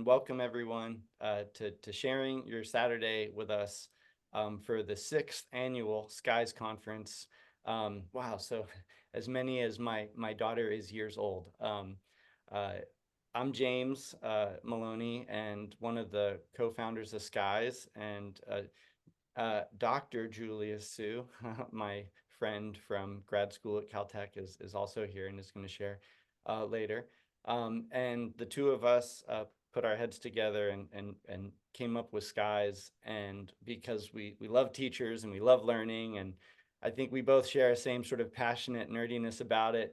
and welcome everyone to sharing your Saturday with us for the sixth annual Skies Conference. Wow, so as many as my daughter is years old. Uh, I'm James Maloney, and one of the co-founders of Skies, and Dr. Julius Sue, my friend from grad school at Caltech, is also here and is going to share later. And the two of us put our heads together and came up with Skies. And because we love teachers and we love learning, and I think we both share a same sort of passionate nerdiness about it,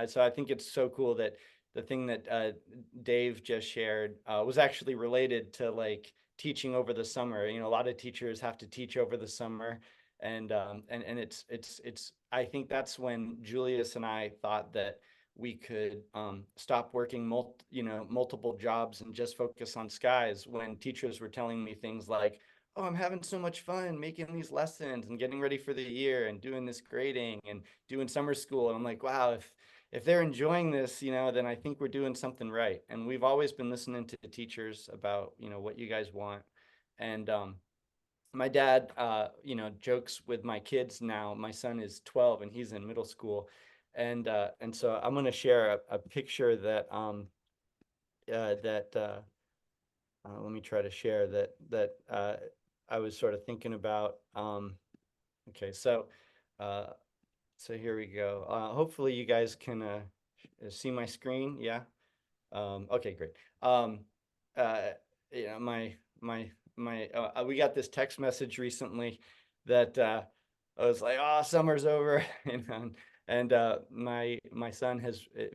so I think it's so cool that the thing that Dave just shared was actually related to like teaching over the summer. A lot of teachers have to teach over the summer, and it's. I think that's when Julius and I thought that we could stop working multiple jobs and just focus on Skies, when teachers were telling me things like, oh, I'm having so much fun making these lessons and getting ready for the year and doing this grading and doing summer school. And I'm like, wow, if they're enjoying this, then I think we're doing something right. And we've always been listening to the teachers about, what you guys want. And my dad, jokes with my kids now. My son is 12 and he's in middle school. And so I'm going to share a picture that let me try to share that I was sort of thinking about. Okay, uh, so here we go. Hopefully you guys can see my screen. Yeah. Okay, great. Uh, we got this text message recently that I was like, "Oh, summer's over," and my son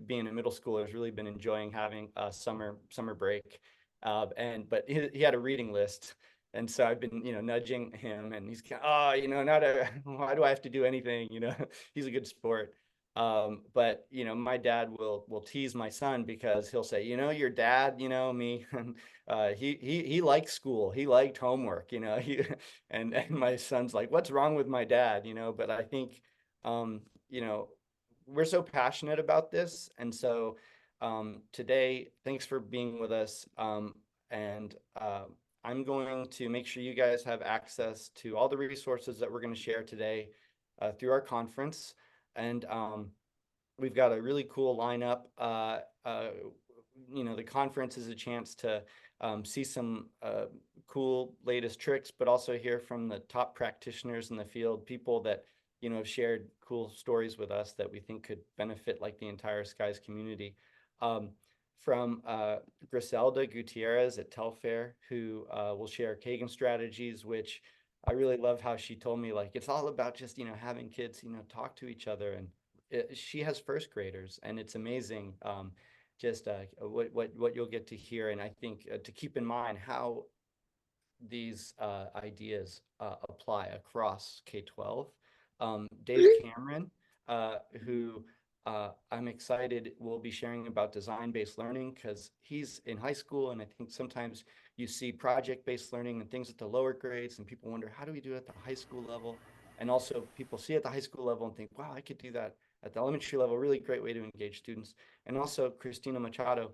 being a middle schooler, has really been enjoying having a summer break, and but he had a reading list. And so I've been, nudging him, and he's kind of, oh, why do I have to do anything? He's a good sport. But my dad will tease my son because he'll say, your dad, me, he liked school, he liked homework, he and my son's like, what's wrong with my dad? But I think, um, you know, we're so passionate about this, and so today, thanks for being with us, and I'm going to make sure you guys have access to all the resources that we're going to share today through our conference. And we've got a really cool lineup. The conference is a chance to see some cool latest tricks, but also hear from the top practitioners in the field, people that have shared cool stories with us that we think could benefit like the entire Skies community. Um, from Griselda Gutierrez at Telfair, who will share Kagan strategies, which I really love how she told me, like, it's all about just, having kids, talk to each other. And she has first graders, and it's amazing just what you'll get to hear. And I think to keep in mind how these ideas apply across K-12. Dave Cameron, who I'm excited will be sharing about design-based learning, because he's in high school, and I think sometimes you see project-based learning and things at the lower grades, and people wonder, how do we do it at the high school level? And also people see at the high school level and think, wow, I could do that at the elementary level. Really great way to engage students. And also Christina Machado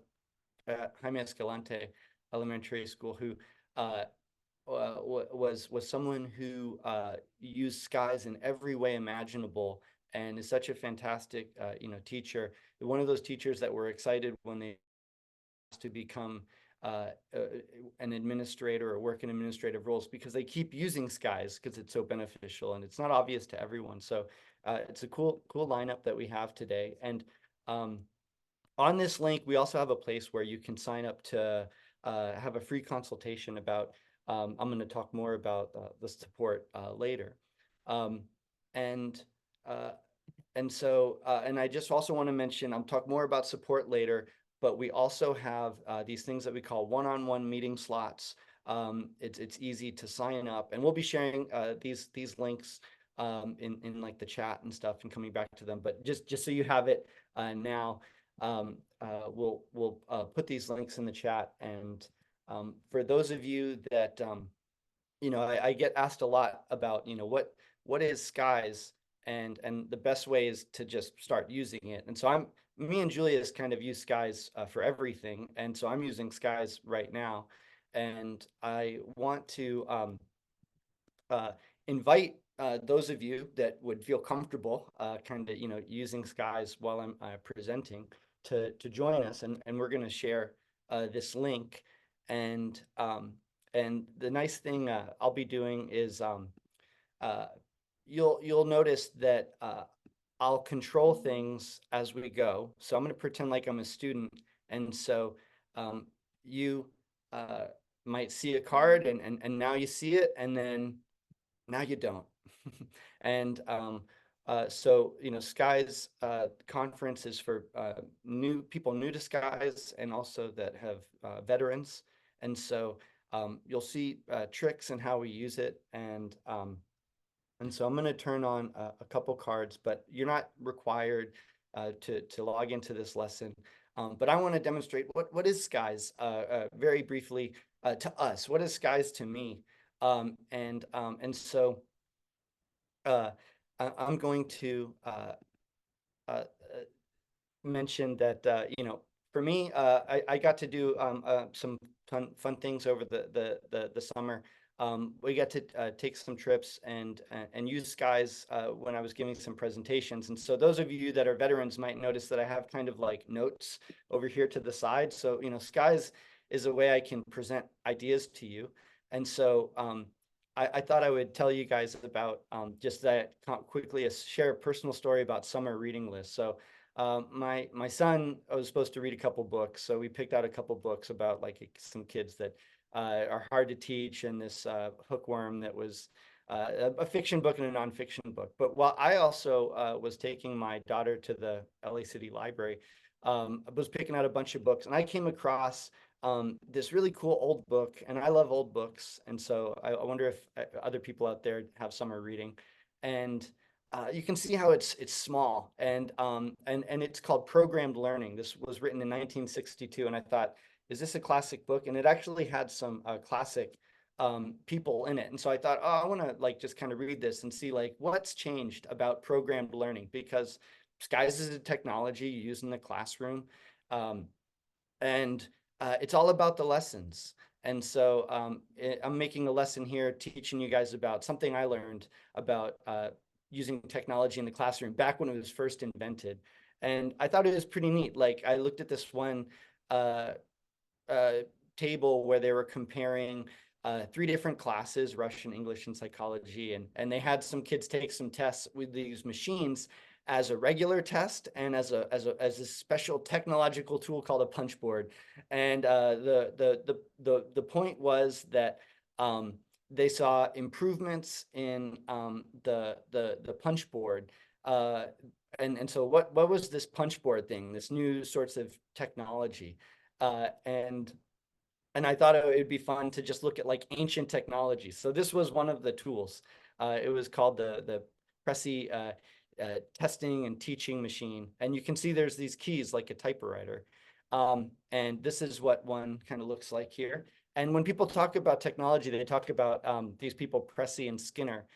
at Jaime Escalante Elementary School, who uh, was someone who used Skies in every way imaginable, and is such a fantastic teacher. One of those teachers that were excited when they to become uh, uh, an administrator or work in administrative roles, because they keep using Skies because it's so beneficial and it's not obvious to everyone. So it's a cool lineup that we have today. And um, on this link, we also have a place where you can sign up to have a free consultation about. I'm going to talk more about the support later. Um, and uh, and I just also want to mention, I'll talk more about support later, but we also have these things that we call one-on-one meeting slots. It's easy to sign up, and we'll be sharing these links in like the chat and stuff, and coming back to them. But just so you have it now, we'll put these links in the chat. And for those of you that I get asked a lot about what is Skies, and the best way is to just start using it. And so me and Julius kind of use skies for everything. And so I'm using skies right now. And I want to uh, invite those of you that would feel comfortable kind of, using skies while I'm presenting to join us. And we're going to share this link. And and the nice thing I'll be doing is uh, you'll notice that I'll control things as we go. So I'm going to pretend like I'm a student, and so you uh, might see a card, and now you see it, and then now you don't. And so Skies conference is for new people new to Skies, and also that have veterans. And so you'll see tricks and how we use it, and so I'm going to turn on a couple cards, but you're not required to log into this lesson. But I want to demonstrate what is Skies very briefly to us. What is Skies to me? And so uh, I'm going to uh, mentioned that for me, I got to do some fun things over the summer. We got to take some trips and use skies when I was giving some presentations. And so those of you that are veterans might notice that I have kind of like notes over here to the side. So skies is a way I can present ideas to you. And so I thought I would tell you guys about just that quickly, share a personal story about summer reading list. So my son was supposed to read a couple books, so we picked out a couple books about like some kids that are hard to teach, and this hookworm that was a fiction book and a nonfiction book. But while I also was taking my daughter to the LA City Library, I was picking out a bunch of books, and I came across this really cool old book, and I love old books, and so I wonder if other people out there have summer reading. And you can see how it's small, and it's called Programmed Learning. This was written in 1962, and I thought, is this a classic book? And it actually had some classic people in it. And so I thought, oh, I want to like just kind of read this and see like what's changed about programmed learning, because Skies is a technology used in the classroom, um, and it's all about the lessons. And so I'm making a lesson here teaching you guys about something I learned about using technology in the classroom back when it was first invented. And I thought it was pretty neat. Like I looked at this one uh, uh, table where they were comparing three different classes: Russian, English, and psychology. And they had some kids take some tests with these machines as a regular test and as a special technological tool called a punch board. And the point was that they saw improvements in the punch board. And so what was this punch board thing, this new sorts of technology? And I thought it would be fun to just look at like ancient technology. So this was one of the tools. It was called the Pressy testing and teaching machine. And you can see there's these keys like a typewriter. And this is what one kind of looks like here. And when people talk about technology, they talk about these people, Pressy and Skinner.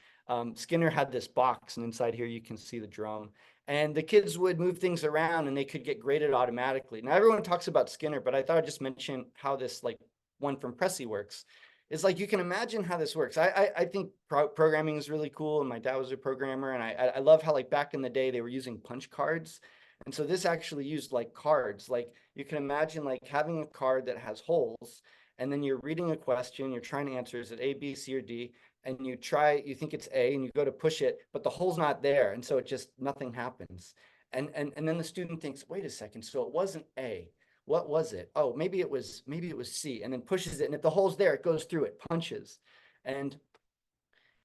Skinner had this box, and inside here you can see the drone. And the kids would move things around and they could get graded automatically. Now everyone talks about Skinner, but I thought I'd just mention how this like one from Pressy works. Is like you can imagine how this works. I think programming is really cool, and my dad was a programmer, and I love how like back in the day they were using punch cards, and so this actually used like cards. Like you can imagine like having a card that has holes, and then you're reading a question, you're trying to answer, is it A, B, C, or D? And you think it's A, and you go to push it, but the hole's not there, and so it just nothing happens. And then the student thinks, wait a second, so it wasn't A. What was it? Oh, maybe it was C, and then pushes it, and if the hole's there, it goes through it, punches. And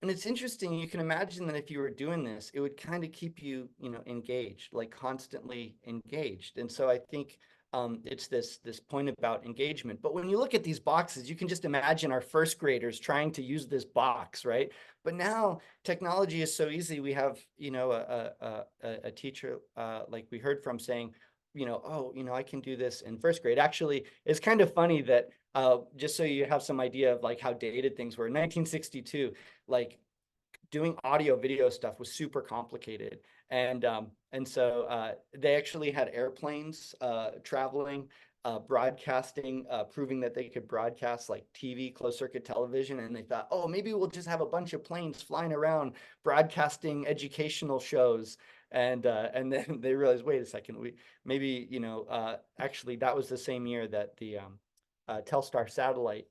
and it's interesting, you can imagine that if you were doing this, it would kind of keep you, engaged, like constantly engaged. And so I think it's this point about engagement. But when you look at these boxes, you can just imagine our first graders trying to use this box, right? But now technology is so easy. We have, a teacher like we heard from saying, oh, I can do this in first grade. Actually, it's kind of funny that just so you have some idea of like how dated things were. In 1962, like doing audio video stuff was super complicated. And so they actually had airplanes traveling, broadcasting, proving that they could broadcast like TV, closed circuit television. And they thought, oh, maybe we'll just have a bunch of planes flying around broadcasting educational shows. And then they realized, wait a second, we maybe, actually that was the same year that the Telstar satellite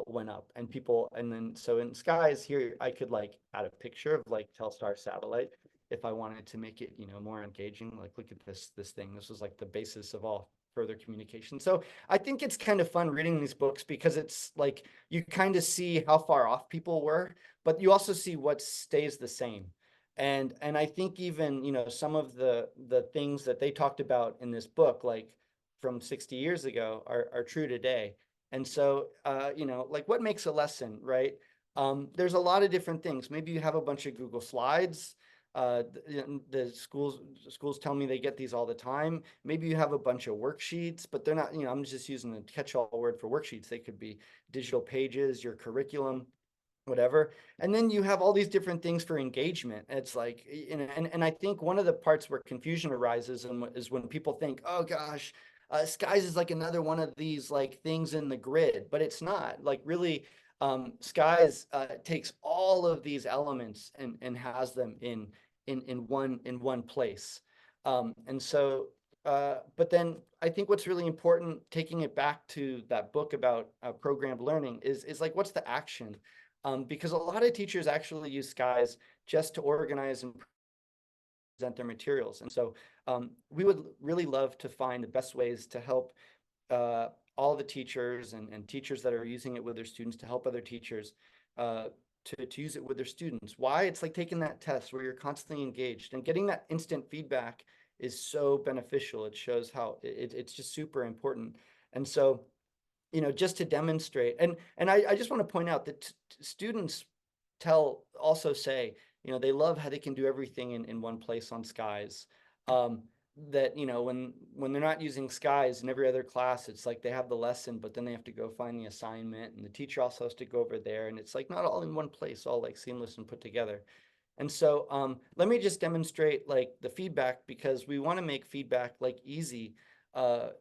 went up, and people, and then so in skies here I could like add a picture of like Telstar satellite if I wanted to make it, more engaging. Like, look at this thing. This was like the basis of all further communication. So I think it's kind of fun reading these books because it's like you kind of see how far off people were, but you also see what stays the same. And I think even, some of the things that they talked about in this book, like from 60 years ago, are true today. And so, like, what makes a lesson, right? There's a lot of different things. Maybe you have a bunch of Google Slides. The schools tell me they get these all the time. Maybe you have a bunch of worksheets, but they're not, I'm just using the catch-all word for worksheets. They could be digital pages, your curriculum, whatever. And then you have all these different things for engagement. It's like, and I think one of the parts where confusion arises is when people think, oh gosh, skies is like another one of these like things in the grid, but it's not. Like, really, skies takes all of these elements and has them in one place. And so but then I think what's really important, taking it back to that book about programmed learning, is like, what's the action? Because a lot of teachers actually use skies just to organize and present their materials. And so we would really love to find the best ways to help all the teachers and teachers that are using it with their students, to help other teachers to use it with their students. Why? It's like taking that test where you're constantly engaged, and getting that instant feedback is so beneficial. It shows how it's just super important. And so, just to demonstrate, and I just want to point out that students also say, they love how they can do everything in one place on skies. That, when they're not using skies in every other class, it's like they have the lesson, but then they have to go find the assignment, and the teacher also has to go over there, and it's like not all in one place, all like seamless and put together. And so let me just demonstrate like the feedback, because we want to make feedback like easy. That's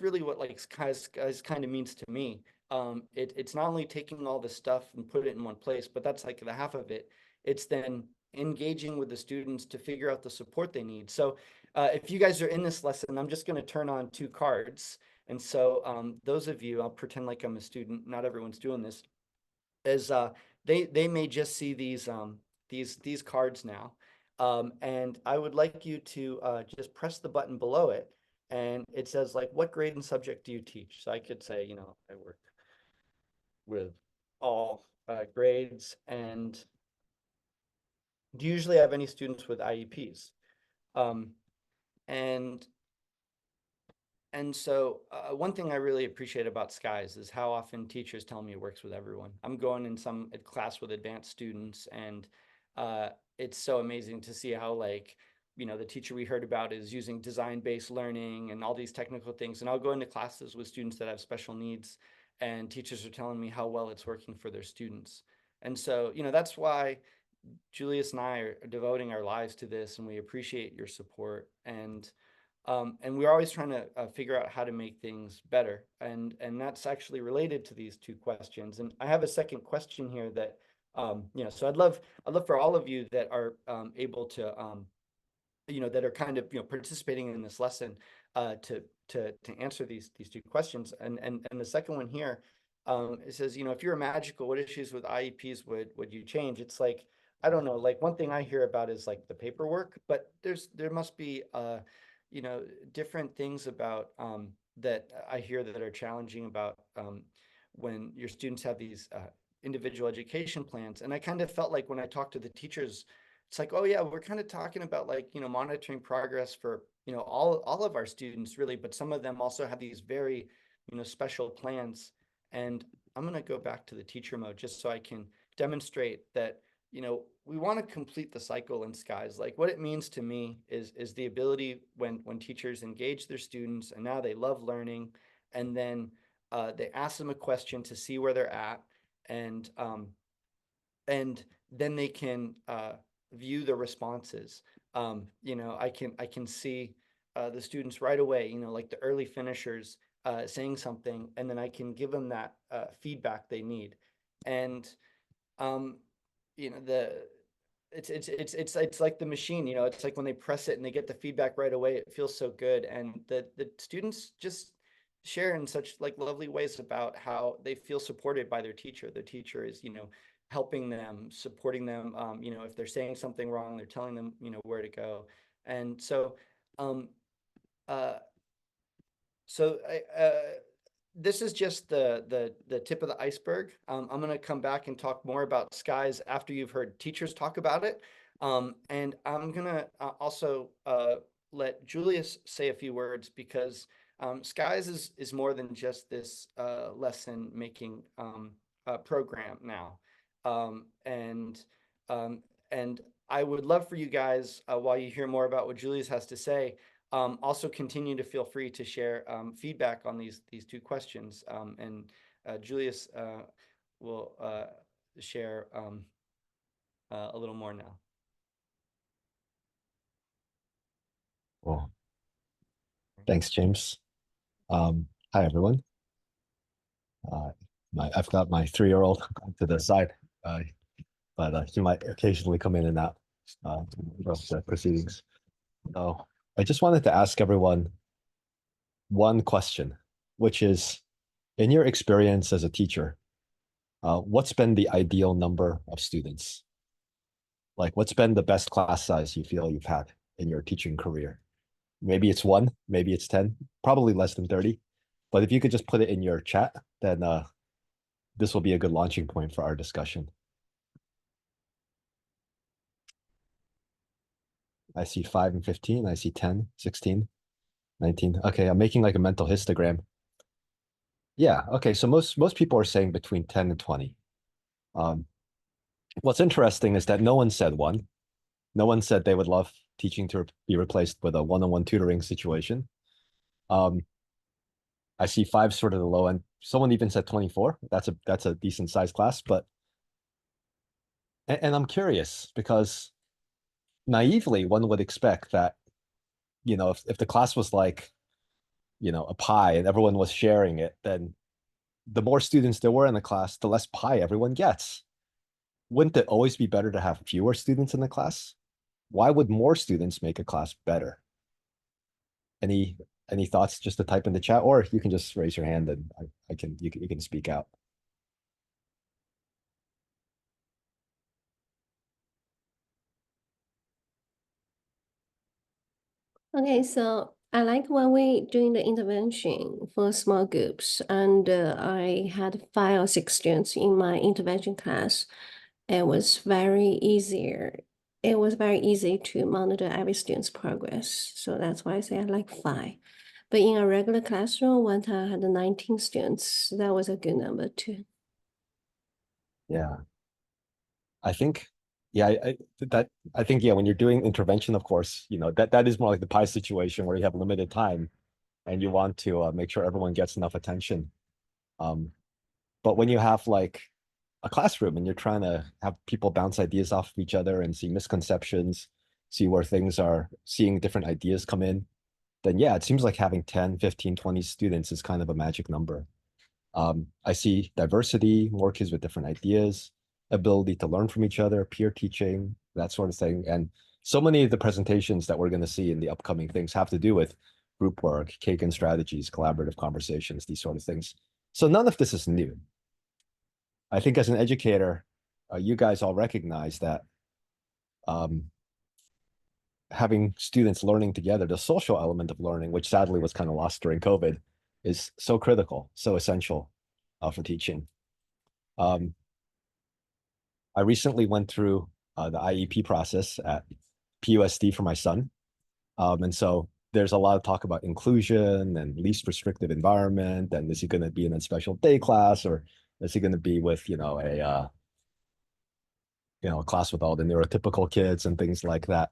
really what like skies kind of means to me. It's not only taking all this stuff and put it in one place, but that's like the half of it. It's then engaging with the students to figure out the support they need. So if you guys are in this lesson, I'm just going to turn on two cards. And so those of you, I'll pretend like I'm a student. Not everyone's doing this. Is they may just see these cards now. And I would like you to just press the button below it, and it says like, what grade and subject do you teach? So I could say, I work with all grades. And do you usually have any students with IEPs? Um, and And so one thing I really appreciate about Skies is how often teachers tell me it works with everyone. I'm going in some class with advanced students, and it's so amazing to see how, like, the teacher we heard about is using design-based learning and all these technical things. And I'll go into classes with students that have special needs, and teachers are telling me how well it's working for their students. And so, that's why Julius and I are devoting our lives to this, and we appreciate your support. And we're always trying to figure out how to make things better. And that's actually related to these two questions. And I have a second question here that, so I'd love for all of you that are able to, that are kind of, participating in this lesson to answer these two questions. And the second one here, it says, if you were magical, what issues with IEPs would you change? It's like, I don't know, like one thing I hear about is like the paperwork, but there must be different things about that I hear that are challenging about when your students have these individual education plans. And I kind of felt like when I talked to the teachers, it's like, oh yeah, we're kind of talking about like, monitoring progress for, all of our students really, but some of them also have these very, special plans. And I'm going to go back to the teacher mode just so I can demonstrate that, we want to complete the cycle in Skies. Like, what it means to me is the ability when teachers engage their students, and now they love learning, and then they ask them a question to see where they're at, and then they can view the responses. You know, I can see the students right away, you know, like the early finishers saying something, and then I can give them that feedback they need. And um, you know, it's like the machine, you know, it's like when they press it and they get the feedback right away, it feels so good. And the students just share in such like lovely ways about how they feel supported by their teacher. Their teacher is, you know, helping them, supporting them. You know, if they're saying something wrong, they're telling them, you know, where to go. And so, um, uh, so this is just the tip of the iceberg. I'm going to come back and talk more about skies after you've heard teachers talk about it. And I'm going to also let Julius say a few words, because skies is more than just this lesson making program now. Um, and um, and I would love for you guys, while you hear more about what Julius has to say, also continue to feel free to share feedback on these two questions. And Julius will share a little more now. Well, thanks, James. Hi, everyone. I've got my 3-year-old to the side, but he might occasionally come in and out of the proceedings. So I just wanted to ask everyone one question, which is, in your experience as a teacher, what's been the ideal number of students? Like, what's been the best class size you feel you've had in your teaching career? Maybe it's 1, maybe it's 10, probably less than 30. But if you could just put it in your chat, then this will be a good launching point for our discussion. I see 5 and 15. I see 10, 16, 19. Okay, I'm making like a mental histogram. Yeah, okay, so most people are saying between 10 and 20. Um, what's interesting is that no one said 1. No one said they would love teaching to be replaced with a one-on-one tutoring situation. Um, I see 5 sort of the low end. Someone even said 24. That's a decent sized class, but and I'm curious because naively one would expect that, you know, if the class was like, you know, a pie and everyone was sharing it, then the more students there were in the class, the less pie everyone gets. Wouldn't it always be better to have fewer students in the class? Why would more students make a class better? Any any thoughts? Just to type in the chat, or you can just raise your hand and I can you can speak out. Okay, so I like when we doing the intervention for small groups, and I had 5 or 6 students in my intervention class. It was very easier. It was very easy to monitor every student's progress. So that's why I say I like 5. But in a regular classroom, one time I had 19 students. That was a good number too. Yeah, I think, yeah, I think, yeah, when you're doing intervention, of course, you know, that is more like the pie situation where you have limited time and you want to make sure everyone gets enough attention. Um, but when you have like a classroom and you're trying to have people bounce ideas off of each other and see misconceptions, see where things are, seeing different ideas come in, then yeah, it seems like having 10, 15, 20 students is kind of a magic number. I see diversity, more kids with different ideas, ability to learn from each other, peer teaching, that sort of thing. And so many of the presentations that we're going to see in the upcoming things have to do with group work, Kagan strategies, collaborative conversations, these sort of things. So none of this is new. I think as an educator, you guys all recognize that um, having students learning together, the social element of learning, which sadly was kind of lost during COVID, is so critical, so essential for teaching. I recently went through the IEP process at PUSD for my son. And so there's a lot of talk about inclusion and least restrictive environment. And is he going to be in a special day class, or is he going to be with, a class with all the neurotypical kids and things like that?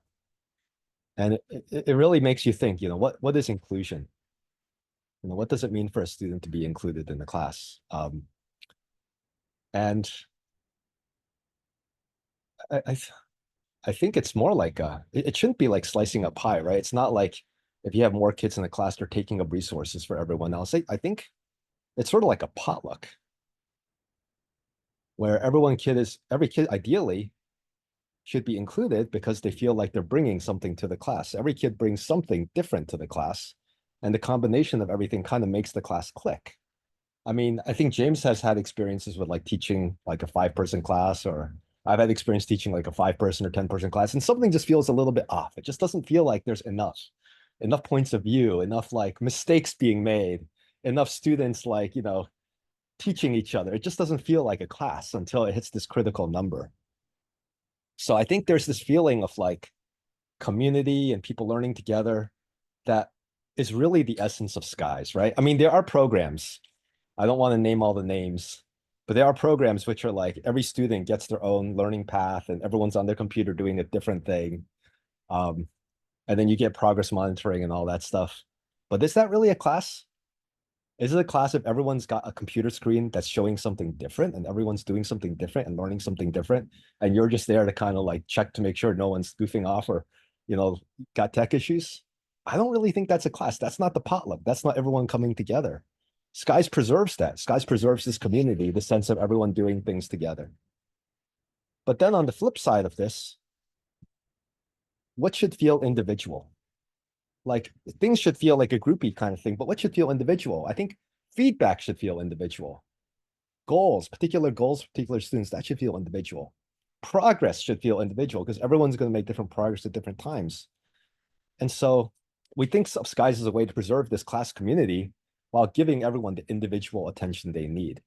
And it really makes you think, what is inclusion? What does it mean for a student to be included in the class? And I I think it's more like it shouldn't be like slicing a pie, right? It's not like if you have more kids in the class, they're taking up resources for everyone else. I think it's sort of like a potluck where every kid ideally should be included because they feel like they're bringing something to the class. Every kid brings something different to the class, and the combination of everything kind of makes the class click. I mean, I think James has had experiences with like teaching like a 5-person class, or I've had experience teaching like a 5-person or 10-person class, and something just feels a little bit off. It just doesn't feel like there's enough points of view, enough like mistakes being made, enough students like, teaching each other. It just doesn't feel like a class until it hits this critical number. So I think there's this feeling of like community and people learning together that is really the essence of Skies, right? I mean, there are programs. I don't want to name all the names, but there are programs which are like every student gets their own learning path and everyone's on their computer doing a different thing. And then you get progress monitoring and all that stuff. But is that really a class? Is it a class if everyone's got a computer screen that's showing something different and everyone's doing something different and learning something different? And you're just there to kind of like check to make sure no one's goofing off or, got tech issues? I don't really think that's a class. That's not the potluck. That's not everyone coming together. Skies preserves that. Skies preserves this community, the sense of everyone doing things together. But then on the flip side of this, what should feel individual? Like things should feel like a groupie kind of thing, but what should feel individual? I think feedback should feel individual. Particular goals, particular students, that should feel individual. Progress should feel individual because everyone's going to make different progress at different times. And so we think of Skies as a way to preserve this class community while giving everyone the individual attention they need.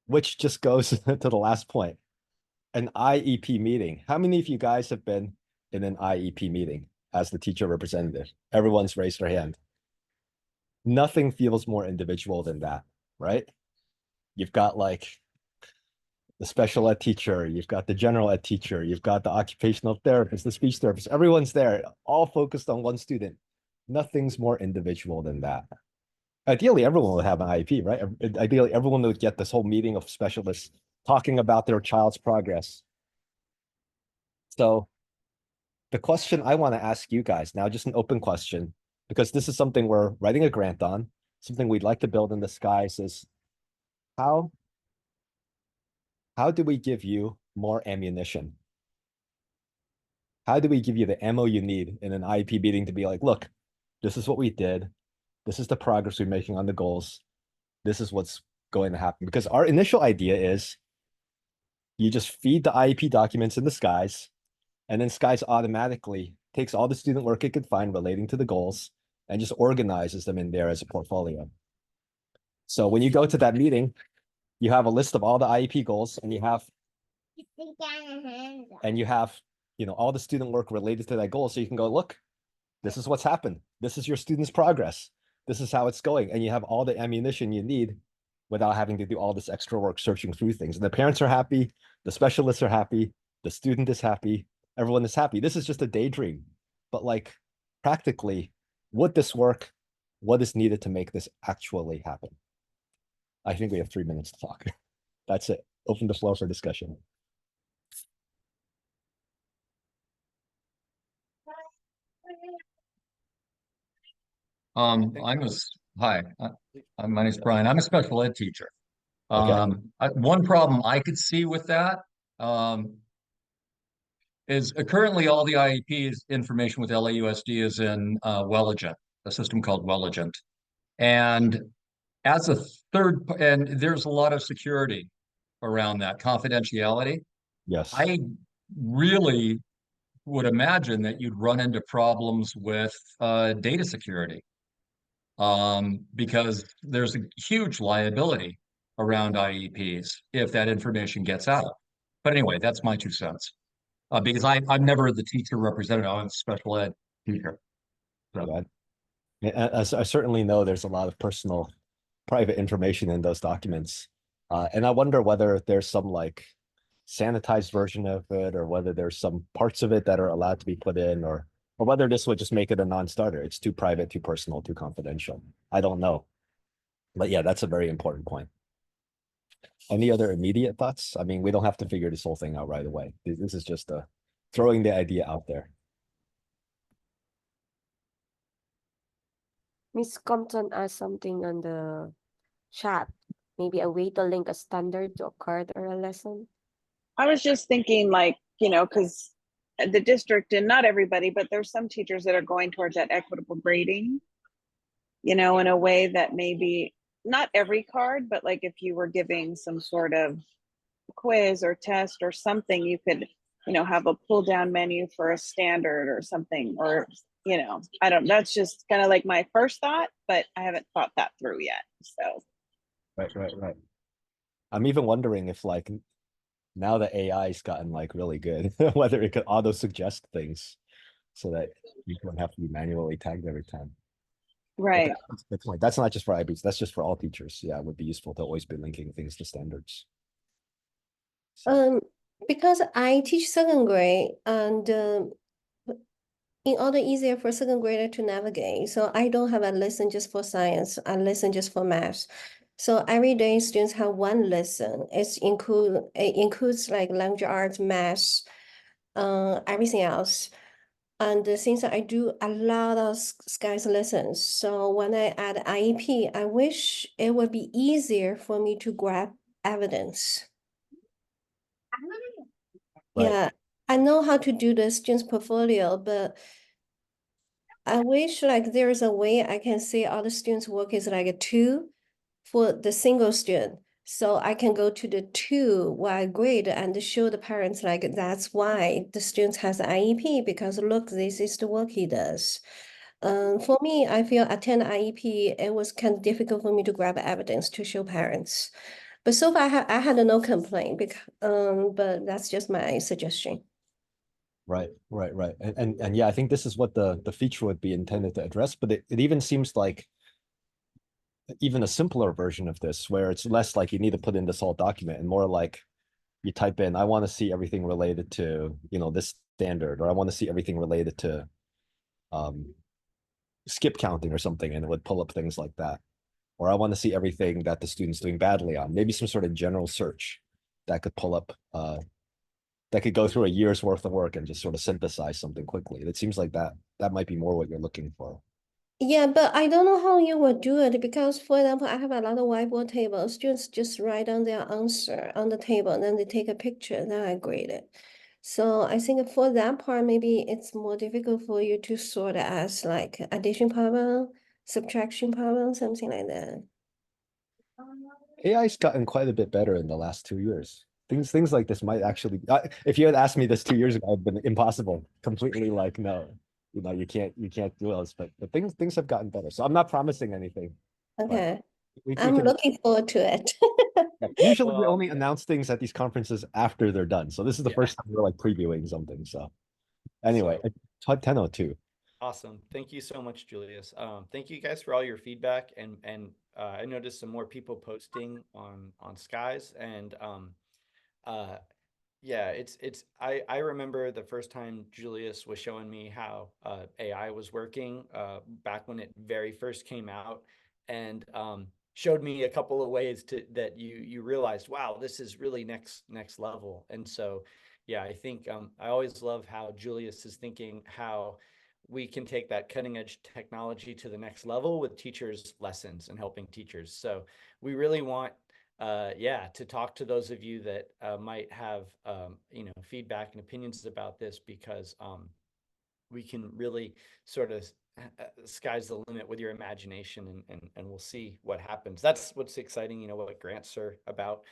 Which just goes to the last point, an IEP meeting. How many of you guys have been in an IEP meeting as the teacher representative? Everyone's raised their hand. Nothing feels more individual than that, right? You've got like the special ed teacher, you've got the general ed teacher, you've got the occupational therapist, the speech therapist, everyone's there, all focused on one student. Nothing's more individual than that. Ideally, everyone would have an IEP, right? Ideally, everyone would get this whole meeting of specialists talking about their child's progress. So the question I want to ask you guys now, just an open question, because this is something we're writing a grant on, something we'd like to build in the Skies is how do we give you more ammunition? How do we give you the ammo you need in an IEP meeting to be like, look, this is what we did. This is the progress we're making on the goals. This is what's going to happen. Because our initial idea is you just feed the IEP documents in the Skies, and then Skies automatically takes all the student work it could find relating to the goals and just organizes them in there as a portfolio. So when you go to that meeting, you have a list of all the IEP goals and you have all the student work related to that goal. So you can go, look, this is what's happened. This is your student's progress. This is how it's going. And you have all the ammunition you need without having to do all this extra work searching through things. And the parents are happy, the specialists are happy, the student is happy, everyone is happy. This is just a daydream. But like practically, would this work? What is needed to make this actually happen? I think we have 3 minutes to talk. That's it. Open the floor for discussion. Hi, my name is Brian. I'm a special ed teacher. Okay. One problem I could see with that is currently all the IEP's information with LAUSD is in Welligent, a system called Welligent. And as a and there's a lot of security around that, confidentiality. Yes. I really would imagine that you'd run into problems with data security. Because there's a huge liability around IEPs if that information gets out. But anyway, that's my 2 cents. Because I'm never the teacher representative, I'm a special ed teacher. So. I certainly know there's a lot of personal, private information in those documents. And I wonder whether there's some like sanitized version of it or whether there's some parts of it that are allowed to be put in or whether this would just make it a non-starter. It's too private, too personal, too confidential. I don't know. But yeah, that's a very important point. Any other immediate thoughts? I mean, we don't have to figure this whole thing out right away. This is just throwing the idea out there. Miss Compton asked something on the chat. Maybe a way to link a standard to a card or a lesson. I was just thinking like, because the district, and not everybody, but there's some teachers that are going towards that equitable grading, in a way that maybe not every card, but like if you were giving some sort of quiz or test or something, you could, have a pull down menu for a standard or something, or, that's just kind of like my first thought, but I haven't thought that through yet. So. Right. I'm even wondering if like now the AI's gotten like really good, whether it could auto suggest things so that you don't have to be manually tagged every time. Right. That's the point. That's not just for IBs, that's just for all teachers. Yeah, it would be useful to always be linking things to standards. Because I teach second grade, and in order easier for second grader to navigate, so I don't have a lesson just for science, a lesson just for math. So every day students have one lesson. It includes like language arts, math, everything else. And since I do a lot of SKY's lessons, so when I add IEP, I wish it would be easier for me to grab evidence. Right. Yeah, I know how to do the student's portfolio, but I wish like there is a way I can say all the students' work is like a 2 for the single student. So I can go to the 2 while I grade and show the parents like that's why the student has IEP, because look, this is the work he does. For me, I feel attend IEP, it was kind of difficult for me to grab evidence to show parents. But so far I had no complaint but that's just my suggestion. Right. And yeah, I think this is what the feature would be intended to address, but it even seems like even a simpler version of this, where it's less like you need to put in this whole document and more like you type in, I want to see everything related to, this standard, or I want to see everything related to skip counting or something, and it would pull up things like that. Or I want to see everything that the student's doing badly on, maybe some sort of general search that could pull up, that could go through a year's worth of work and just sort of synthesize something quickly. It seems like that might be more what you're looking for. Yeah, but I don't know how you would do it, because for example, I have a lot of whiteboard tables. Students just write down their answer on the table, and then they take a picture, then I grade it. So I think for that part, maybe it's more difficult for you to sort as like addition problem, subtraction problem, something like that. AI's gotten quite a bit better in the last 2 years. Things like this might actually, if you had asked me this 2 years ago, I'd been impossible, completely like, no, you can't do those, but things have gotten better. So I'm not promising anything. Okay, We I'm can, looking forward to it. usually we Well, only announce things at these conferences after they're done. So this is the Yeah. first time we're like previewing something. So anyway, 10:02. Awesome. Thank you so much, Julius. Thank you guys for all your feedback, and I noticed some more people posting on Skies, and yeah, I remember the first time Julius was showing me how AI was working back when it very first came out, and showed me a couple of ways that you realized, wow, this is really next level. And so yeah, I think I always love how Julius is thinking how we can take that cutting edge technology to the next level with teachers' lessons and helping teachers. So we really want to talk to those of you that might have feedback and opinions about this, because we can really sort of sky's the limit with your imagination, and we'll see what happens. That's what's exciting, what grants are about.